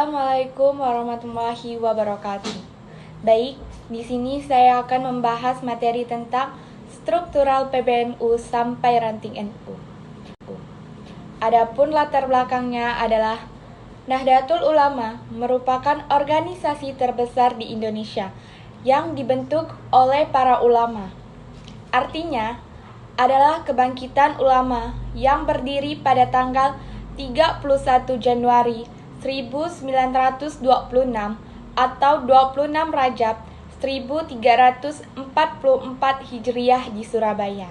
Assalamualaikum warahmatullahi wabarakatuh. Baik, di sini saya akan membahas materi tentang struktural PBNU sampai ranting NU. Adapun latar belakangnya adalah Nahdlatul Ulama merupakan organisasi terbesar di Indonesia yang dibentuk oleh para ulama. Artinya, adalah kebangkitan ulama yang berdiri pada tanggal 31 Januari 1926 atau 26 Rajab 1344 Hijriah di Surabaya.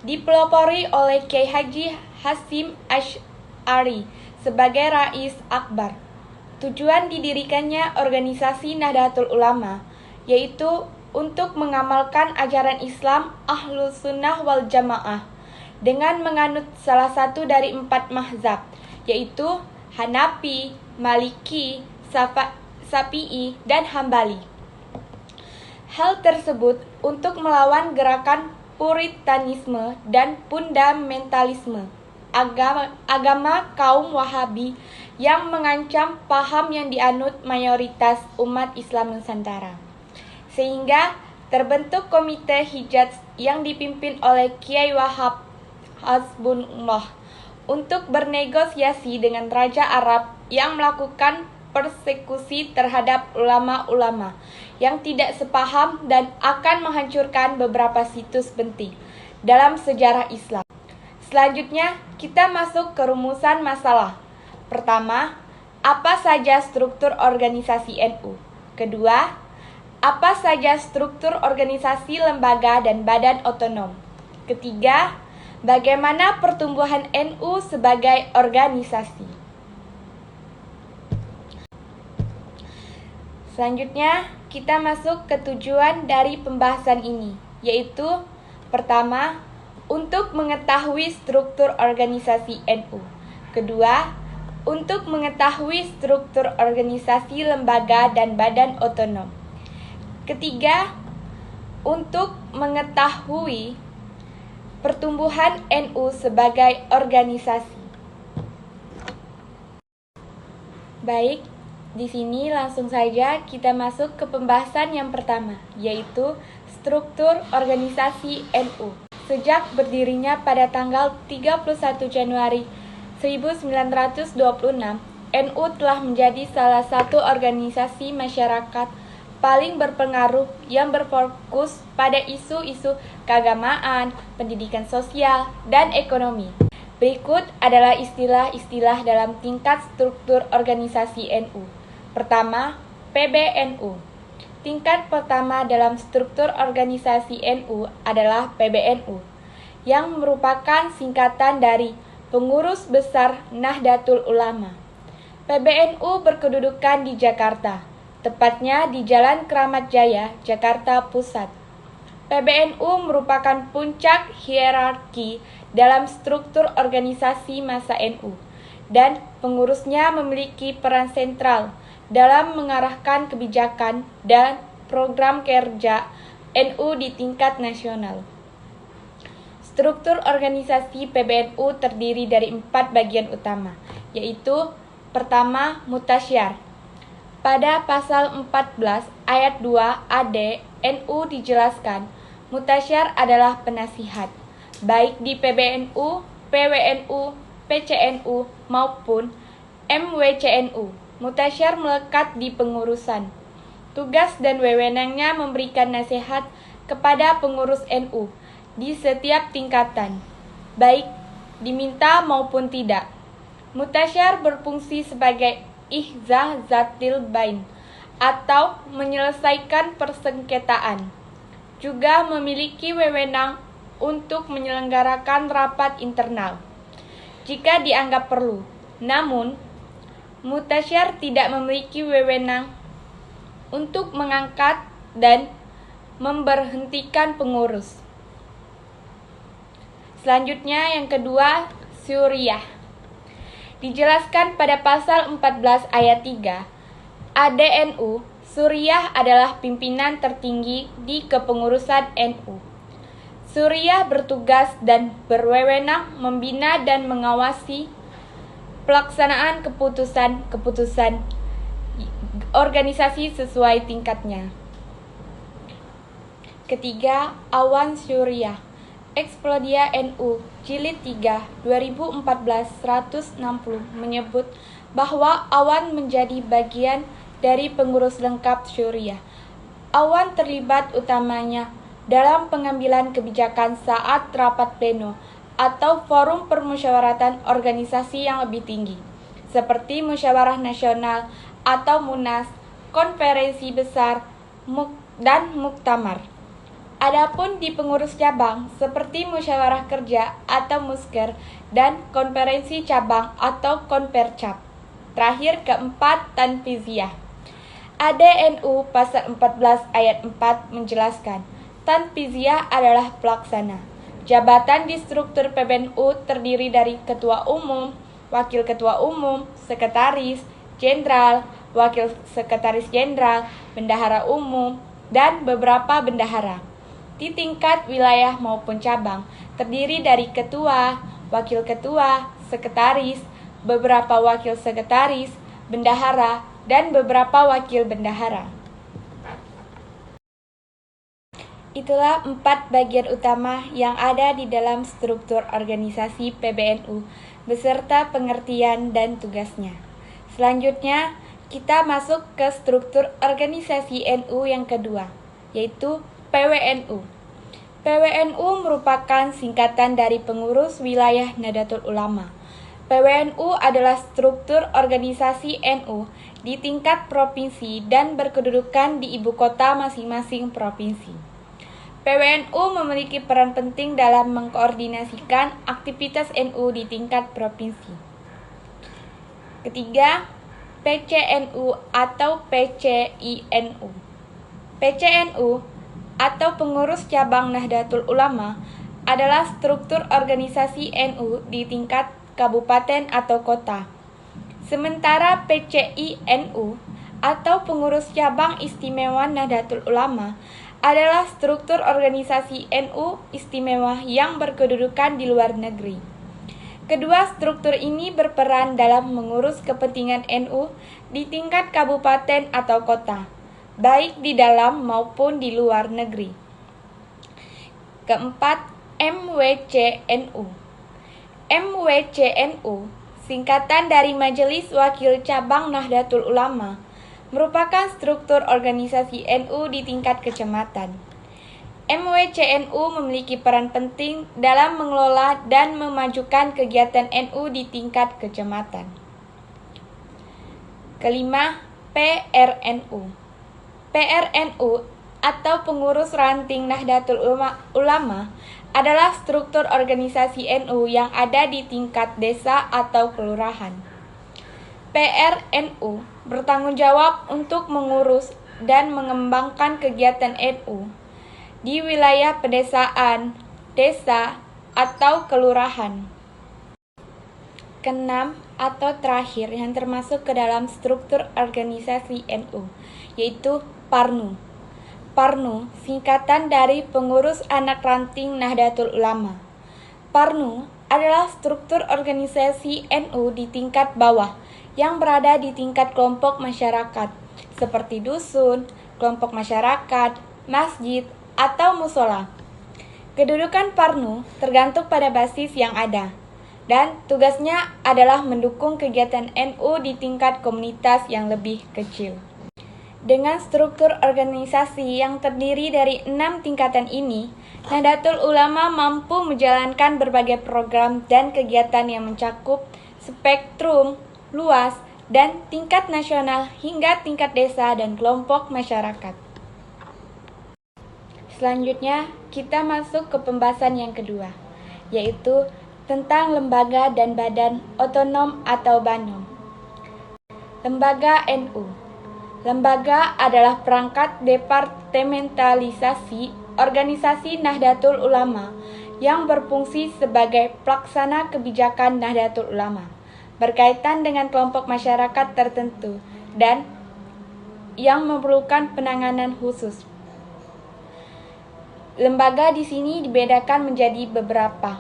Dipelopori oleh Kiai Haji Hasyim Asy'ari sebagai Rais Akbar. Tujuan didirikannya organisasi Nahdlatul Ulama yaitu untuk mengamalkan ajaran Islam Ahlus Sunnah wal Jamaah dengan menganut salah satu dari 4 mazhab, yaitu Hanafi, Maliki, Syafi'i, dan Hambali. Hal tersebut untuk melawan gerakan Puritanisme dan fundamentalisme agama kaum Wahabi yang mengancam paham yang dianut mayoritas umat Islam Nusantara. Sehingga terbentuk Komite Hijaz yang dipimpin oleh Kiai Wahab Hasbunullah untuk bernegosiasi dengan Raja Arab yang melakukan persekusi terhadap ulama-ulama yang tidak sepaham dan akan menghancurkan beberapa situs penting dalam sejarah Islam. Selanjutnya, kita masuk ke rumusan masalah. Pertama, apa saja struktur organisasi NU? Kedua, apa saja struktur organisasi lembaga dan badan otonom? Ketiga, bagaimana pertumbuhan NU sebagai organisasi? Selanjutnya, kita masuk ke tujuan dari pembahasan ini, yaitu pertama, untuk mengetahui struktur organisasi NU. Kedua, untuk mengetahui struktur organisasi lembaga dan badan otonom. Ketiga, untuk mengetahui pertumbuhan NU sebagai organisasi. Baik, di sini langsung saja kita masuk ke pembahasan yang pertama, yaitu struktur organisasi NU. Sejak berdirinya pada tanggal 31 Januari 1926, NU telah menjadi salah satu organisasi masyarakat paling berpengaruh yang berfokus pada isu-isu keagamaan, pendidikan sosial, dan ekonomi. Berikut adalah istilah-istilah dalam tingkat struktur organisasi NU. Pertama, PBNU. Tingkat pertama dalam struktur organisasi NU adalah PBNU, yang merupakan singkatan dari Pengurus Besar Nahdlatul Ulama. PBNU berkedudukan di Jakarta, tepatnya di Jalan Kramat Jaya, Jakarta Pusat. PBNU merupakan puncak hierarki dalam struktur organisasi massa NU, dan pengurusnya memiliki peran sentral dalam mengarahkan kebijakan dan program kerja NU di tingkat nasional. Struktur organisasi PBNU terdiri dari 4 bagian utama, yaitu pertama, Mutasyar. Pada pasal 14 ayat 2 AD NU dijelaskan, Mutasyar adalah penasihat, baik di PBNU, PWNU, PCNU, maupun MWCNU. Mutasyar melekat di pengurusan. Tugas dan wewenangnya memberikan nasihat kepada pengurus NU di setiap tingkatan, baik diminta maupun tidak. Mutasyar berfungsi sebagai ihzah zatil bain atau menyelesaikan persengketaan. Juga memiliki wewenang untuk menyelenggarakan rapat internal jika dianggap perlu. Namun, Mutasyar tidak memiliki wewenang untuk mengangkat dan memberhentikan pengurus. Selanjutnya yang kedua, Syuriah. Dijelaskan pada pasal 14 ayat 3, ADNU, Syuriah adalah pimpinan tertinggi di kepengurusan NU. Syuriah bertugas dan berwewenang membina dan mengawasi pelaksanaan keputusan-keputusan organisasi sesuai tingkatnya. Ketiga, Awan Syuriah. Explodia NU Jilid 3 2014-160 menyebut bahwa awan menjadi bagian dari pengurus lengkap Syuriah. Awan terlibat utamanya dalam pengambilan kebijakan saat rapat pleno atau forum permusyawaratan organisasi yang lebih tinggi, seperti Musyawarah Nasional atau Munas, Konferensi Besar, dan Muktamar. Adapun di pengurus cabang seperti Musyawarah Kerja atau Musker dan Konferensi Cabang atau Konpercap. Terakhir keempat, Tanfiziyah. ADNU pasal 14 ayat 4 menjelaskan, Tanfiziyah adalah pelaksana. Jabatan di struktur PBNU terdiri dari Ketua Umum, Wakil Ketua Umum, Sekretaris Jenderal, Wakil Sekretaris Jenderal, Bendahara Umum, dan beberapa bendahara. Di tingkat wilayah maupun cabang, terdiri dari ketua, wakil ketua, sekretaris, beberapa wakil sekretaris, bendahara, dan beberapa wakil bendahara. Itulah 4 bagian utama yang ada di dalam struktur organisasi PBNU, beserta pengertian dan tugasnya. Selanjutnya, kita masuk ke struktur organisasi NU yang kedua, yaitu PWNU. PWNU merupakan singkatan dari Pengurus Wilayah Nahdlatul Ulama. PWNU adalah struktur organisasi NU di tingkat provinsi dan berkedudukan di ibu kota masing-masing provinsi. PWNU memiliki peran penting dalam mengkoordinasikan aktivitas NU di tingkat provinsi. Ketiga, PCNU atau PCINU. PCNU atau Pengurus Cabang Nahdlatul Ulama adalah struktur organisasi NU di tingkat kabupaten atau kota. Sementara PCINU atau Pengurus Cabang Istimewa Nahdlatul Ulama adalah struktur organisasi NU istimewa yang berkedudukan di luar negeri. Kedua struktur ini berperan dalam mengurus kepentingan NU di tingkat kabupaten atau kota, baik di dalam maupun di luar negeri. Keempat, MWCNU. MWCNU, singkatan dari Majelis Wakil Cabang Nahdlatul Ulama, merupakan struktur organisasi NU di tingkat kecamatan. MWCNU memiliki peran penting dalam mengelola dan memajukan kegiatan NU di tingkat kecamatan. Kelima, PRNU. PRNU atau Pengurus Ranting Nahdlatul Ulama adalah struktur organisasi NU yang ada di tingkat desa atau kelurahan. PRNU bertanggung jawab untuk mengurus dan mengembangkan kegiatan NU di wilayah pedesaan, desa, atau kelurahan. Keenam atau terakhir yang termasuk ke dalam struktur organisasi NU, yaitu PARNU. PARNU singkatan dari Pengurus Anak Ranting Nahdlatul Ulama. PARNU adalah struktur organisasi NU di tingkat bawah yang berada di tingkat kelompok masyarakat, seperti dusun, kelompok masyarakat, masjid, atau musola. Kedudukan PARNU tergantung pada basis yang ada, dan tugasnya adalah mendukung kegiatan NU di tingkat komunitas yang lebih kecil. Dengan struktur organisasi yang terdiri dari 6 tingkatan ini, Nahdlatul Ulama mampu menjalankan berbagai program dan kegiatan yang mencakup spektrum luas dan tingkat nasional hingga tingkat desa dan kelompok masyarakat. Selanjutnya, kita masuk ke pembahasan yang kedua, yaitu tentang lembaga dan badan otonom atau BANOM. Lembaga NU. Lembaga adalah perangkat departementalisasi organisasi Nahdlatul Ulama yang berfungsi sebagai pelaksana kebijakan Nahdlatul Ulama berkaitan dengan kelompok masyarakat tertentu dan yang memerlukan penanganan khusus. Lembaga di sini dibedakan menjadi beberapa.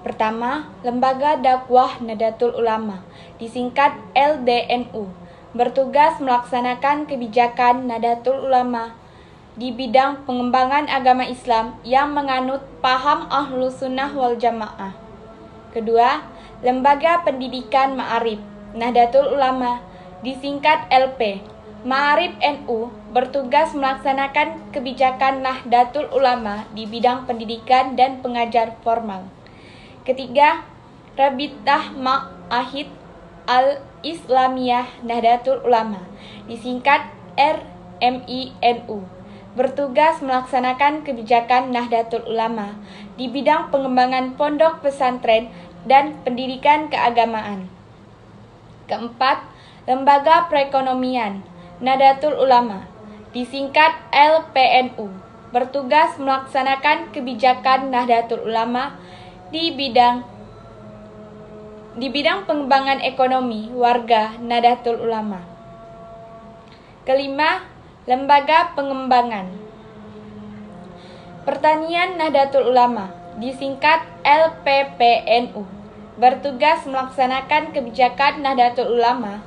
Pertama, Lembaga Dakwah Nahdlatul Ulama, disingkat LDNU, bertugas melaksanakan kebijakan Nahdlatul Ulama di bidang pengembangan agama Islam yang menganut paham Ahlus Sunnah wal Jamaah. Kedua, Lembaga Pendidikan Ma'arif Nahdlatul Ulama, disingkat LP. Ma'arif NU bertugas melaksanakan kebijakan Nahdlatul Ulama di bidang pendidikan dan pengajar formal. Ketiga, Rabitah Ma'ahid Al-Islamiyah Nahdlatul Ulama, disingkat RMINU, bertugas melaksanakan kebijakan Nahdlatul Ulama di bidang pengembangan pondok pesantren dan pendidikan keagamaan. Keempat, Lembaga Perekonomian Nahdlatul Ulama, disingkat LPNU, bertugas melaksanakan kebijakan Nahdlatul Ulama di bidang pengembangan ekonomi warga Nahdlatul Ulama. Kelima, Lembaga Pengembangan Pertanian Nahdlatul Ulama, disingkat LPPNU, bertugas melaksanakan kebijakan Nahdlatul Ulama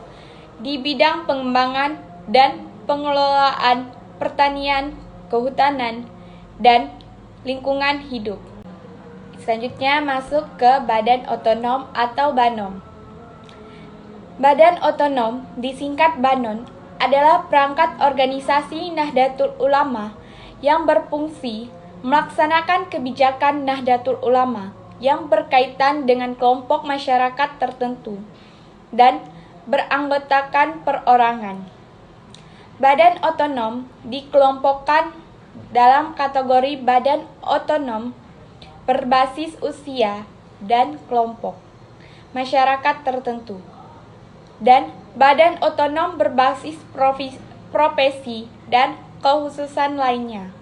di bidang pengembangan dan pengelolaan pertanian, kehutanan, dan lingkungan hidup. Selanjutnya masuk ke Badan Otonom atau BANOM. Badan Otonom, disingkat BANON, adalah perangkat organisasi Nahdlatul Ulama yang berfungsi melaksanakan kebijakan Nahdlatul Ulama yang berkaitan dengan kelompok masyarakat tertentu dan beranggotakan perorangan. Badan otonom dikelompokkan dalam kategori badan otonom berbasis usia dan kelompok masyarakat tertentu, dan badan otonom berbasis profesi dan kekhususan lainnya.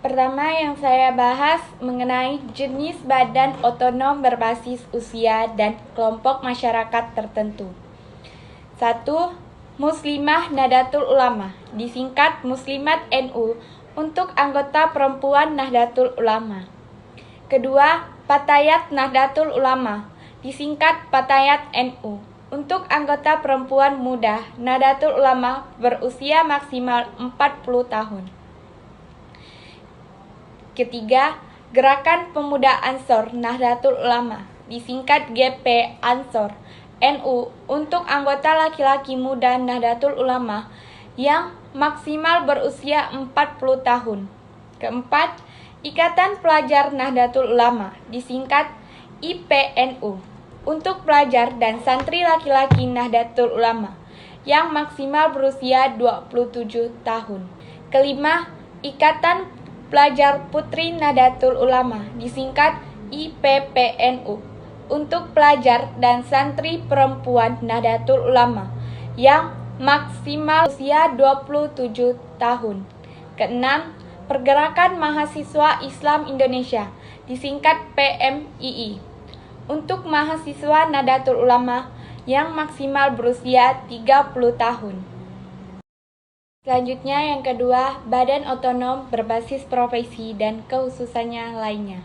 Pertama yang saya bahas mengenai jenis badan otonom berbasis usia dan kelompok masyarakat tertentu. 1. Muslimah Nahdlatul Ulama, disingkat Muslimat NU, untuk anggota perempuan Nahdlatul Ulama. Kedua, Fatayat Nahdlatul Ulama, disingkat Fatayat NU, untuk anggota perempuan muda Nahdlatul Ulama berusia maksimal 40 tahun. Ketiga, Gerakan Pemuda Ansor Nahdlatul Ulama, disingkat GP Ansor NU, untuk anggota laki-laki muda Nahdlatul Ulama yang maksimal berusia 40 tahun. Keempat, Ikatan Pelajar Nahdlatul Ulama, disingkat IPNU, untuk pelajar dan santri laki-laki Nahdlatul Ulama yang maksimal berusia 27 tahun. Kelima, Ikatan Pelajar Putri Nahdlatul Ulama, disingkat IPPNU, untuk pelajar dan santri perempuan Nahdlatul Ulama yang maksimal usia 27 tahun. Keenam, Pergerakan Mahasiswa Islam Indonesia, disingkat PMII, untuk mahasiswa Nahdlatul Ulama yang maksimal berusia 30 tahun. Selanjutnya yang kedua, badan otonom berbasis profesi dan kekhususannya lainnya.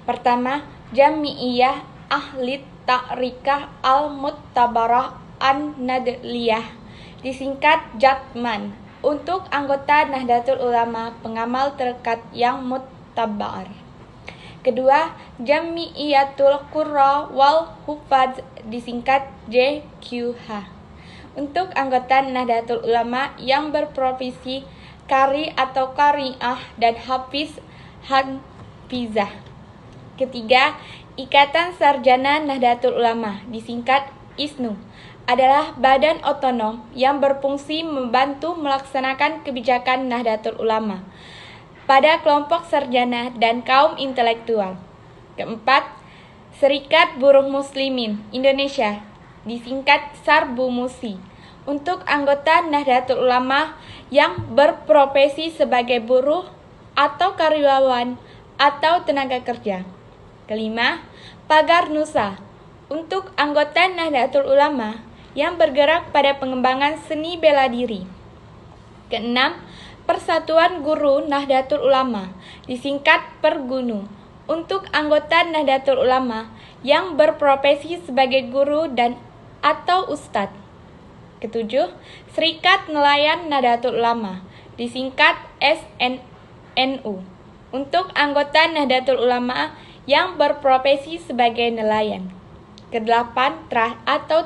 Pertama, Jami'iyah Ahli Ta'rikah Al-Muttabarah An-Nadliyah, disingkat JATMAN, untuk anggota Nahdlatul Ulama pengamal terdekat yang muttabar. Kedua, Jami'iyatul Qurra wal Hufadz, disingkat JQH, untuk anggota Nahdlatul Ulama yang berprofesi qari atau qari'ah dan hafiz hafizah. Ketiga, Ikatan Sarjana Nahdlatul Ulama, disingkat ISNU, adalah badan otonom yang berfungsi membantu melaksanakan kebijakan Nahdlatul Ulama pada kelompok sarjana dan kaum intelektual. Keempat, Serikat Buruh Muslimin Indonesia, disingkat SARBUMUSI, untuk anggota Nahdlatul Ulama yang berprofesi sebagai buruh atau karyawan atau tenaga kerja. Kelima, Pagar Nusa, untuk anggota Nahdlatul Ulama yang bergerak pada pengembangan seni bela diri. Keenam, Persatuan Guru Nahdlatul Ulama, disingkat Pergunu, untuk anggota Nahdlatul Ulama yang berprofesi sebagai guru dan atau ustadz. Ketujuh, Serikat Nelayan Nahdlatul Ulama, disingkat SNNU, untuk anggota Nahdlatul Ulama yang berprofesi sebagai nelayan. Kedelapan,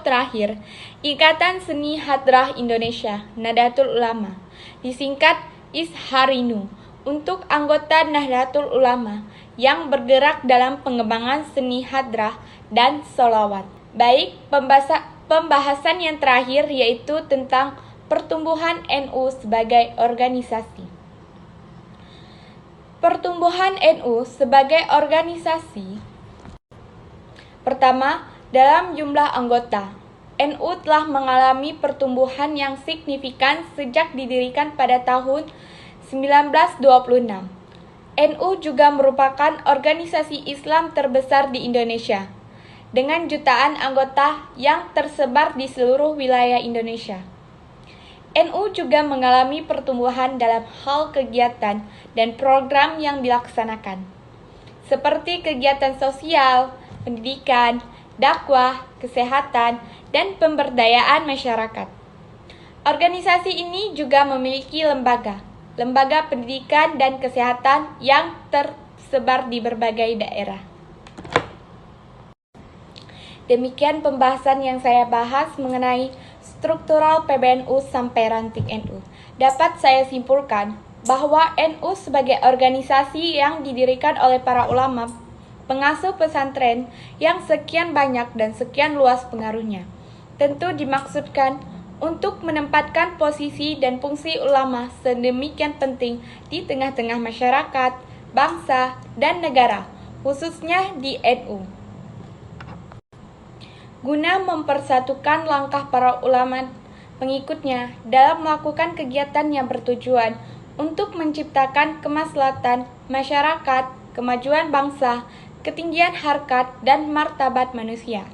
terakhir, Ikatan Seni Hadrah Indonesia Nahdlatul Ulama, disingkat ISHARINU, untuk anggota Nahdlatul Ulama yang bergerak dalam pengembangan seni hadrah dan sholawat. Baik, pembahasan yang terakhir yaitu tentang pertumbuhan NU sebagai organisasi. Pertumbuhan NU sebagai organisasi. Pertama, dalam jumlah anggota. NU telah mengalami pertumbuhan yang signifikan sejak didirikan pada tahun 1926. NU juga merupakan organisasi Islam terbesar di Indonesia, dengan jutaan anggota yang tersebar di seluruh wilayah Indonesia. NU juga mengalami pertumbuhan dalam hal kegiatan dan program yang dilaksanakan, seperti kegiatan sosial, pendidikan, dakwah, kesehatan, dan pemberdayaan masyarakat. Organisasi ini juga memiliki lembaga pendidikan dan kesehatan yang tersebar di berbagai daerah. Demikian pembahasan yang saya bahas mengenai struktural PBNU sampai ranting NU. Dapat saya simpulkan bahwa NU sebagai organisasi yang didirikan oleh para ulama, pengasuh pesantren yang sekian banyak dan sekian luas pengaruhnya, tentu dimaksudkan untuk menempatkan posisi dan fungsi ulama sedemikian penting di tengah-tengah masyarakat, bangsa, dan negara, khususnya di NU. Guna mempersatukan langkah para ulama pengikutnya dalam melakukan kegiatan yang bertujuan untuk menciptakan kemaslahatan masyarakat, kemajuan bangsa, ketinggian harkat, dan martabat manusia.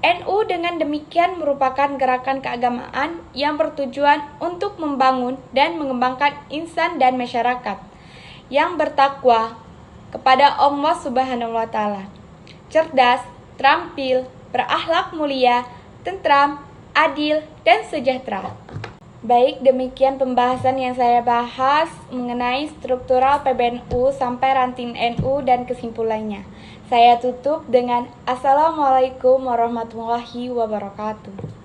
NU dengan demikian merupakan gerakan keagamaan yang bertujuan untuk membangun dan mengembangkan insan dan masyarakat yang bertakwa kepada Allah Subhanahu wa Ta'ala, cerdas, terampil, berakhlak mulia, tentram, adil, dan sejahtera. Baik, demikian pembahasan yang saya bahas mengenai struktural PBNU sampai ranting NU dan kesimpulannya. Saya tutup dengan Assalamualaikum warahmatullahi wabarakatuh.